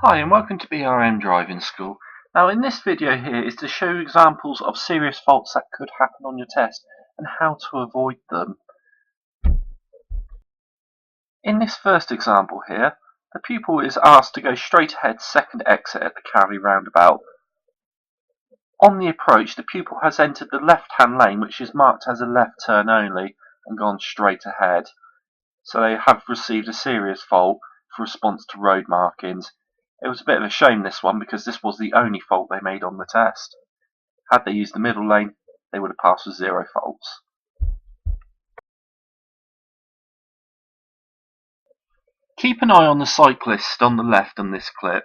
Hi and welcome to BRM Driving School. Now in this video here is to show you examples of serious faults that could happen on your test and how to avoid them. In this first example here, the pupil is asked to go straight ahead second exit at the Cary roundabout. On the approach, the pupil has entered the left-hand lane, which is marked as a left turn only, and gone straight ahead. So they have received a serious fault for response to road markings. It was a bit of a shame, this one, because this was the only fault they made on the test. Had they used the middle lane, they would have passed with 0 faults. Keep an eye on the cyclist on the left on this clip.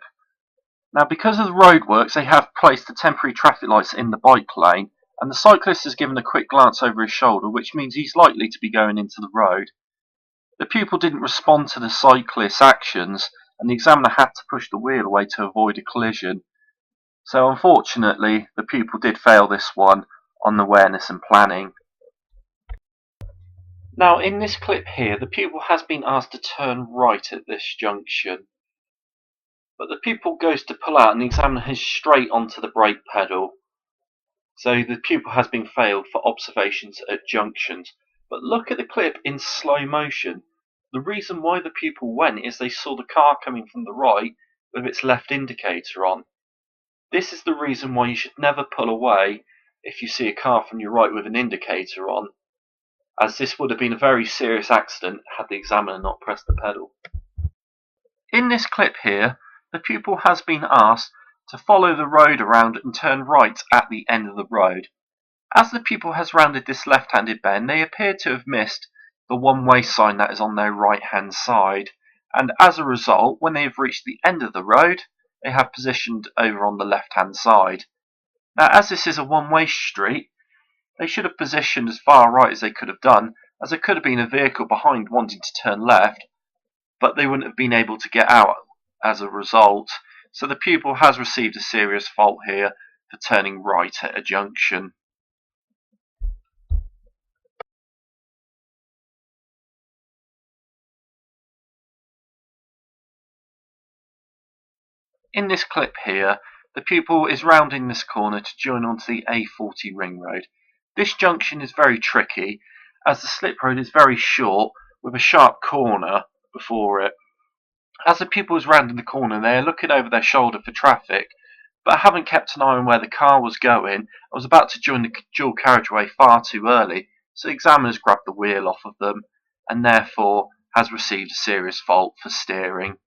Now, because of the roadworks, they have placed the temporary traffic lights in the bike lane, and the cyclist has given a quick glance over his shoulder, which means he's likely to be going into the road. The pupil didn't respond to the cyclist's actions, and the examiner had to push the wheel away to avoid a collision. So unfortunately, the pupil did fail this one on awareness and planning. Now in this clip here, the pupil has been asked to turn right at this junction. But the pupil goes to pull out and the examiner heads straight onto the brake pedal. So the pupil has been failed for observations at junctions. But look at the clip in slow motion. The reason why the pupil went is they saw the car coming from the right with its left indicator on. This is the reason why you should never pull away if you see a car from your right with an indicator on, as this would have been a very serious accident had the examiner not pressed the pedal. In this clip here, the pupil has been asked to follow the road around and turn right at the end of the road. As the pupil has rounded this left-handed bend, they appear to have missed the one-way sign that is on their right-hand side, and as a result, when they have reached the end of the road, they have positioned over on the left-hand side. Now, as this is a one-way street, they should have positioned as far right as they could have done, as there could have been a vehicle behind wanting to turn left, but they wouldn't have been able to get out as a result. So the pupil has received a serious fault here for turning right at a junction. In this clip here, the pupil is rounding this corner to join onto the A40 ring road. This junction is very tricky as the slip road is very short with a sharp corner before it. As the pupil is rounding the corner, they are looking over their shoulder for traffic, but haven't kept an eye on where the car was going and was about to join the dual carriageway far too early, so the examiners grabbed the wheel off of them and therefore has received a serious fault for steering.